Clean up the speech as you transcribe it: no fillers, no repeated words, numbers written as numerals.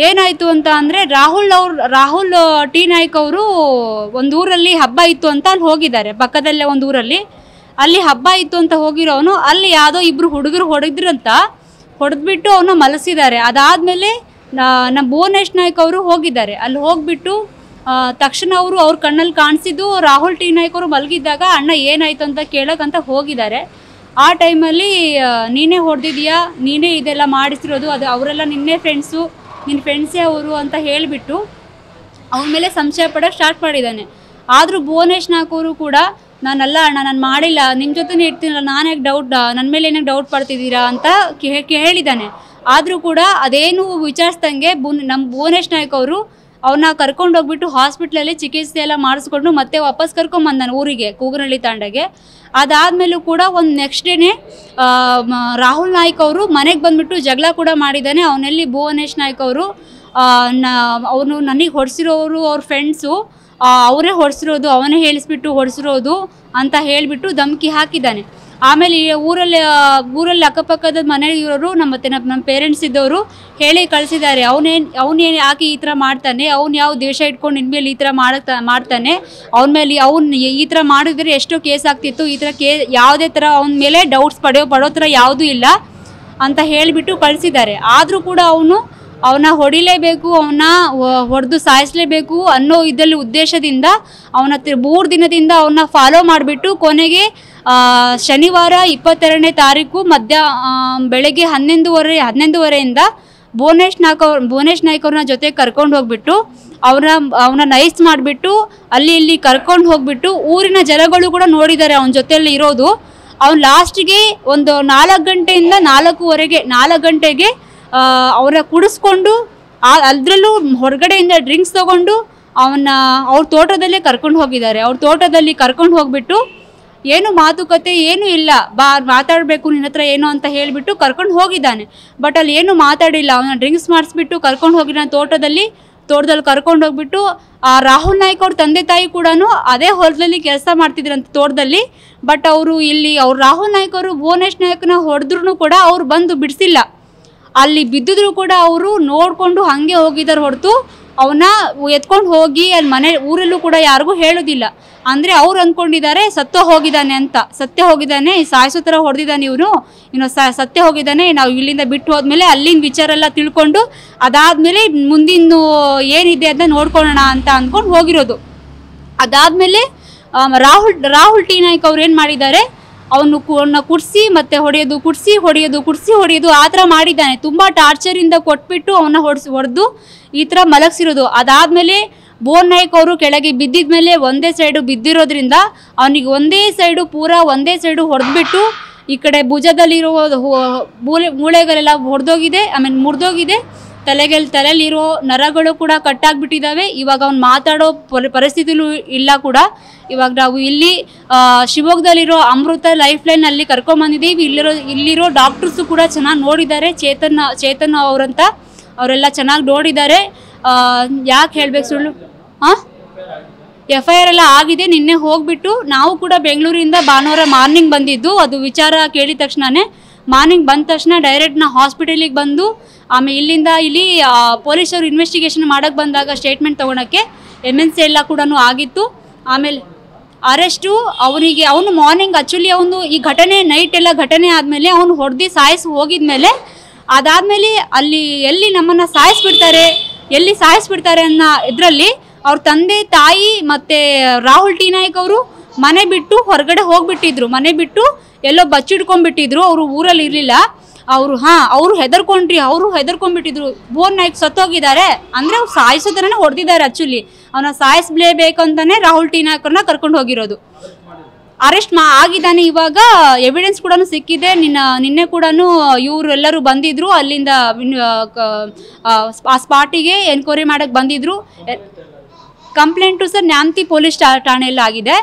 ಏನಾಯಿತು ಅಂತ ಅಂದರೆ ರಾಹುಲ್ ಟಿ ನಾಯ್ಕ್ ಅವರು ಒಂದು ಊರಲ್ಲಿ ಹಬ್ಬ ಇತ್ತು ಅಂತ ಅಲ್ಲಿ ಹೋಗಿದ್ದಾರೆ. ಪಕ್ಕದಲ್ಲೇ ಒಂದು ಊರಲ್ಲಿ ಅಲ್ಲಿ ಹಬ್ಬ ಇತ್ತು ಅಂತ ಹೋಗಿರೋನು ಅಲ್ಲಿ ಯಾವುದೋ ಇಬ್ಬರು ಹುಡುಗರು ಹೊಡೆದ್ಬಿಟ್ಟು ಅವನ್ನ ಮಲಸಿದ್ದಾರೆ. ಅದಾದಮೇಲೆ ನಮ್ಮ ಭುವನೇಶ್ ನಾಯ್ಕ್ ಅವರು ಹೋಗಿದ್ದಾರೆ. ಅಲ್ಲಿ ಹೋಗಿಬಿಟ್ಟು ತಕ್ಷಣ ಅವ್ರ ಕಣ್ಣಲ್ಲಿ ಕಾಣಿಸಿದ್ದು ರಾಹುಲ್ ಟಿ ನಾಯ್ಕ್ ಅವರು ಮಲಗಿದ್ದಾಗ ಅಣ್ಣ ಏನಾಯಿತು ಅಂತ ಕೇಳೋಕ್ಕಂತ ಹೋಗಿದ್ದಾರೆ. ಆ ಟೈಮಲ್ಲಿ ನೀನೇ ಹೊಡೆದಿದ್ಯಾ, ನೀನೇ ಇದೆಲ್ಲ ಮಾಡಿಸಿರೋದು, ಅದು ಅವರೆಲ್ಲ ನಿನ್ನೆ ನಿನ್ನ ಫ್ರೆಂಡ್ಸೇ ಅವರು ಅಂತ ಹೇಳಿಬಿಟ್ಟು ಅವನ ಮೇಲೆ ಸಂಶಯ ಪಡೋಕ್ಕೆ ಸ್ಟಾರ್ಟ್ ಮಾಡಿದ್ದಾನೆ. ಆದರೂ ಭುವನೇಶ್ ನಾಯ್ಕ್ ಅವರು ಕೂಡ ನಾನಲ್ಲ ಅಣ್ಣ, ನಾನು ಮಾಡಿಲ್ಲ, ನಿಮ್ಮ ಜೊತೆನೇ ಇರ್ತೀನಲ್ಲ, ನನ್ನ ಮೇಲೆ ಏನಕ್ಕೆ ಡೌಟ್ ಪಡ್ತಿದ್ದೀರಾ ಅಂತ ಹೇಳಿದ್ದಾನೆ. ಆದರೂ ಕೂಡ ಅದೇನು ವಿಚಾರಿಸ್ದಂಗೆ ನಮ್ಮ ಭುವನೇಶ್ ನಾಯ್ಕ್ ಅವರು ಅವನ್ನ ಕರ್ಕೊಂಡೋಗ್ಬಿಟ್ಟು ಹಾಸ್ಪಿಟ್ಲಲ್ಲಿ ಚಿಕಿತ್ಸೆ ಎಲ್ಲ ಮಾಡಿಸ್ಕೊಂಡು ಮತ್ತೆ ವಾಪಸ್ ಕರ್ಕೊಂಬಂದಾನೆ ಊರಿಗೆ, ಕೂಗನಹಳ್ಳಿ ತಾಂಡಗೆ. ಅದಾದಮೇಲೂ ಕೂಡ ಒಂದು ನೆಕ್ಸ್ಟ್ ಡೇನೇ ರಾಹುಲ್ ನಾಯ್ಕ್ ಅವರು ಮನೆಗೆ ಬಂದುಬಿಟ್ಟು ಜಗಳ ಕೂಡ ಮಾಡಿದ್ದಾನೆ. ಅವನಲ್ಲಿ ಭುವನೇಶ್ ನಾಯ್ಕ್ ಅವರು ಅವನು ನನಗೆ ಹೊಡೆಸಿರೋರು ಅವ್ರ ಫ್ರೆಂಡ್ಸು ಅವರೇ ಹೊಡೆಸಿರೋದು, ಅವನೇ ಹೇಳಿಸ್ಬಿಟ್ಟು ಹೊಡೆಸಿರೋದು ಅಂತ ಹೇಳಿಬಿಟ್ಟು ಧಮಕಿ ಹಾಕಿದ್ದಾನೆ. ಆಮೇಲೆ ಊರಲ್ಲಿ ಅಕ್ಕಪಕ್ಕದ ಮನೆಯವರು ನಮ್ಮ ಪೇರೆಂಟ್ಸ್ ಇದ್ದವರು ಹೇಳಿ ಕಳಿಸಿದ್ದಾರೆ, ಅವನೇನು ಯಾಕೆ ಈ ಥರ ಮಾಡ್ತಾನೆ, ಅವ್ನು ಯಾವ ದೇಶ ಇಟ್ಕೊಂಡು ಇನ್ಮೇಲೆ ಈ ಥರ ಮಾಡ್ತಾನೆ, ಅವನ ಮೇಲೆ ಈ ಥರ ಮಾಡಿದ್ರೆ ಎಷ್ಟೋ ಕೇಸ್ ಆಗ್ತಿತ್ತು, ಈ ಥರ ಯಾವುದೇ ಥರ ಅವನ ಮೇಲೆ ಡೌಟ್ಸ್ ಪಡೋ ಥರ ಯಾವುದೂ ಇಲ್ಲ ಅಂತ ಹೇಳಿಬಿಟ್ಟು ಕಳಿಸಿದ್ದಾರೆ. ಆದರೂ ಕೂಡ ಅವನ ಹೊಡಿಲೇಬೇಕು, ಅವನ್ನ ಹೊಡೆದು ಸಾಯಿಸಲೇಬೇಕು ಅನ್ನೋ ಇದರಲ್ಲಿ ಉದ್ದೇಶದಿಂದ ಅವನ 3 ದಿನದಿಂದ ಅವನ್ನ ಫಾಲೋ ಮಾಡಿಬಿಟ್ಟು ಕೊನೆಗೆ ಶನಿವಾರ 22ನೇ ತಾರೀಕು ಬೆಳಗ್ಗೆ 11:30 ಭುವನೇಶ್ ನಾಯ್ಕ್ ಅವ್ರನ್ನ ಜೊತೆ ಕರ್ಕೊಂಡು ಹೋಗ್ಬಿಟ್ಟು ಅವನ ನೈಸ್ ಮಾಡಿಬಿಟ್ಟು ಇಲ್ಲಿ ಕರ್ಕೊಂಡು ಹೋಗ್ಬಿಟ್ಟು ಊರಿನ ಜನಗಳು ಕೂಡ ನೋಡಿದ್ದಾರೆ ಅವನ ಜೊತೆಯಲ್ಲಿ ಇರೋದು. ಅವ್ನು ಲಾಸ್ಟಿಗೆ ಒಂದು 4 ಗಂಟೆಯಿಂದ 4 ಗಂಟೆಗೆ ಅವ್ರನ್ನ ಕುಡಿಸ್ಕೊಂಡು ಅದರಲ್ಲೂ ಹೊರಗಡೆಯಿಂದ ಡ್ರಿಂಕ್ಸ್ ತೊಗೊಂಡು ಅವ್ರ ತೋಟದಲ್ಲೇ ಕರ್ಕೊಂಡು ಹೋಗಿದ್ದಾರೆ. ಅವ್ರ ತೋಟದಲ್ಲಿ ಕರ್ಕೊಂಡು ಹೋಗ್ಬಿಟ್ಟು ಏನು ಮಾತುಕತೆ ಏನೂ ಇಲ್ಲ, ಮಾತಾಡಬೇಕು ನಿನ್ನ ಹತ್ರ ಏನು ಅಂತ ಹೇಳಿಬಿಟ್ಟು ಕರ್ಕೊಂಡು ಹೋಗಿದ್ದಾನೆ. ಬಟ್ ಅಲ್ಲಿ ಏನು ಮಾತಾಡಿಲ್ಲ, ಅವನ ಡ್ರಿಂಕ್ಸ್ ಮಾಡಿಸ್ಬಿಟ್ಟು ಕರ್ಕೊಂಡು ಹೋಗಿದ್ದಾನೆ. ತೋಟದಲ್ಲಿ ಕರ್ಕೊಂಡು ಹೋಗ್ಬಿಟ್ಟು ರಾಹುಲ್ ನಾಯ್ಕ್ ಅವ್ರ ತಂದೆ ತಾಯಿ ಕೂಡ ಅದೇ ಹೊಲದಲ್ಲಿ ಕೆಲಸ ಮಾಡ್ತಿದ್ರಂತ ತೋಟದಲ್ಲಿ. ಬಟ್ ಅವ್ರು ರಾಹುಲ್ ನಾಯ್ಕ್ ಅವರು ಭುವನೇಶ್ ನಾಯ್ಕನ ಹೊಡೆದ್ರೂ ಕೂಡ ಅವ್ರು ಬಂದು ಬಿಡಿಸಿಲ್ಲ. ಅಲ್ಲಿ ಬಿದ್ದಿದ್ರು ಕೂಡ ಅವರು ನೋಡಿಕೊಂಡು ಹಾಗೆ ಹೋಗಿದ್ದಾರೆ ಹೊರತು ಅವನ್ನ ಎತ್ಕೊಂಡು ಹೋಗಿ ಅಲ್ಲಿ ಊರಲ್ಲೂ ಕೂಡ ಯಾರಿಗೂ ಹೇಳೋದಿಲ್ಲ. ಅಂದರೆ ಅವ್ರು ಅಂದ್ಕೊಂಡಿದ್ದಾರೆ ಸತ್ತೇ ಹೋಗಿದ್ದಾನೆ, ಸಾಯಿಸೋ ಥರ ಹೊಡೆದಿದ್ದಾನೆ ಇನ್ನು ಸತ್ತೇ ಹೋಗಿದ್ದಾನೆ, ನಾವು ಇಲ್ಲಿಂದ ಬಿಟ್ಟು ಹೋದ್ಮೇಲೆ ಅಲ್ಲಿನ ವಿಚಾರ ಎಲ್ಲ ತಿಳ್ಕೊಂಡು ಅದಾದಮೇಲೆ ಮುಂದಿನ ಏನಿದೆ ಅಂತ ನೋಡ್ಕೊಳ್ಳೋಣ ಅಂತ ಅಂದ್ಕೊಂಡು ಹೋಗಿರೋದು. ಅದಾದಮೇಲೆ ರಾಹುಲ್ ಟಿ ನಾಯ್ಕ್ ಅವ್ರು ಏನು ಮಾಡಿದ್ದಾರೆ, ಅವನ್ನ ಕುಡಿಸಿ ಮತ್ತೆ ಹೊಡೆಯೋದು ಆ ಥರ ಮಾಡಿದ್ದಾನೆ. ತುಂಬ ಟಾರ್ಚರಿಂದ ಕೊಟ್ಬಿಟ್ಟು ಅವನ್ನ ಹೊಡೆದು ಈ ಥರ ಮಲಗಿಸಿರೋದು. ಅದಾದಮೇಲೆ ಭುವನ್ ನಾಯ್ಕ್ ಅವರು ಕೆಳಗೆ ಬಿದ್ದಿದ ಮೇಲೆ ಒಂದೇ ಸೈಡು ಬಿದ್ದಿರೋದ್ರಿಂದ ಅವನಿಗೆ ಒಂದೇ ಸೈಡು ಹೊಡೆದ್ಬಿಟ್ಟು ಈ ಕಡೆ ಭುಜದಲ್ಲಿರೋ ಮೂಳೆಗಳೆಲ್ಲ ಹೊಡೆದೋಗಿದೆ, ಆಮೇಲೆ ಮುರಿದೋಗಿದೆ. ತಲೆಯಲ್ಲಿರೋ ನರಗಳು ಕೂಡ ಕಟ್ಟಾಗ್ಬಿಟ್ಟಿದ್ದಾವೆ. ಇವಾಗ ಅವ್ನು ಮಾತಾಡೋ ಪರಿಸ್ಥಿತಿಲೂ ಇಲ್ಲ ಕೂಡ. ಇವಾಗ ನಾವು ಇಲ್ಲಿ ಶಿವಮೊಗ್ಗದಲ್ಲಿರೋ ಅಮೃತ ಲೈಫ್ ಲೈನ್ ಅಲ್ಲಿ ಕರ್ಕೊಂಬಂದಿದ್ದೀವಿ. ಇಲ್ಲಿರೋ ಡಾಕ್ಟರ್ಸು ಕೂಡ ಚೆನ್ನಾಗಿ ನೋಡಿದ್ದಾರೆ, ಚೇತನ್ ಅವರಂತ ಅವರೆಲ್ಲ ಚೆನ್ನಾಗಿ ನೋಡಿದ್ದಾರೆ. ಯಾಕೆ ಹೇಳ್ಬೇಕು ಸುಳ್ಳು, FIR ಎಲ್ಲ ಆಗಿದೆ. ನಿನ್ನೆ ಹೋಗ್ಬಿಟ್ಟು ನಾವು ಕೂಡ ಬೆಂಗಳೂರಿಂದ ಭಾನುವಾರ ಮಾರ್ನಿಂಗ್ ಬಂದಿದ್ದು. ಅದು ವಿಚಾರ ಕೇಳಿದ ತಕ್ಷಣನೇ ಮಾರ್ನಿಂಗ್ ಬಂದ ತಕ್ಷಣ ಡೈರೆಕ್ಟ್ ನಾ ಹಾಸ್ಪಿಟಲಿಗೆ ಬಂದು ಆಮೇಲೆ ಇಲ್ಲಿ ಪೊಲೀಸರು ಇನ್ವೆಸ್ಟಿಗೇಷನ್ ಮಾಡೋಕ್ಕೆ ಬಂದಾಗ ಸ್ಟೇಟ್ಮೆಂಟ್ ತೊಗೊಳಕ್ಕೆ MNC ಎಲ್ಲ ಕೂಡ ಆಗಿತ್ತು. ಆಮೇಲೆ ಅರೆಸ್ಟು ಅವನು ಮಾರ್ನಿಂಗ್ ಆ್ಯಕ್ಚುಲಿ ಈ ನೈಟ್ ಎಲ್ಲ ಘಟನೆ ಆದಮೇಲೆ ಅವನು ಹೊಡೆದು ಸಾಯಿಸಿ ಹೋಗಿದ್ಮೇಲೆ ಅದಾದಮೇಲೆ ಎಲ್ಲಿ ನಮ್ಮನ್ನು ಸಾಯಿಸ್ಬಿಡ್ತಾರೆ ಅನ್ನೋ ಇದರಲ್ಲಿ ಅವ್ರ ತಂದೆ ತಾಯಿ ಮತ್ತು ರಾಹುಲ್ ಟಿ ನಾಯ್ಕ್ ಅವರು ಮನೆ ಬಿಟ್ಟು ಹೊರಗಡೆ ಹೋಗ್ಬಿಟ್ಟಿದ್ರು. ಮನೆ ಬಿಟ್ಟು ಎಲ್ಲೋ ಬಚ್ಚಿಡ್ಕೊಂಡ್ಬಿಟ್ಟಿದ್ರು. ಅವರು ಊರಲ್ಲಿ ಇರಲಿಲ್ಲ. ಅವರು ಹೆದರ್ಕೊಂಡ್ಬಿಟ್ಟಿದ್ರು. ಭುವನ್ ನಾಯ್ಕ್ ಸತ್ತೋಗಿದ್ದಾರೆ ಅಂದರೆ ಅವ್ರು ಸಾಯಿಸೋದನ್ನೇ ಹೊಡೆದಿದ್ದಾರೆ. ಆ್ಯಕ್ಚುಲಿ ಅವನ್ನ ಸಾಯಿಸಲೇಬೇಕು ಅಂತಲೇ ರಾಹುಲ್ ಟಿ ನಾಯ್ಕರನ್ನ ಕರ್ಕೊಂಡು ಹೋಗಿರೋದು. ಅರೆಸ್ಟ್ ಆಗಿದ್ದಾನೆ. ಇವಾಗ ಎವಿಡೆನ್ಸ್ ಕೂಡ ಸಿಕ್ಕಿದೆ. ನಿನ್ನೆ ಕೂಡ ಇವರೆಲ್ಲರೂ ಬಂದಿದ್ರು ಅಲ್ಲಿಂದ ಆ ಸ್ಪಾಟಿಗೆ ಎನ್ಕ್ವೈರಿ ಮಾಡೋಕ್ಕೆ ಬಂದಿದ್ರು. ಕಂಪ್ಲೇಂಟು ಸರ್ ನ್ಯಾಮತಿ ಪೊಲೀಸ್ ಠಾಣೆಯಲ್ಲಿ ಆಗಿದೆ.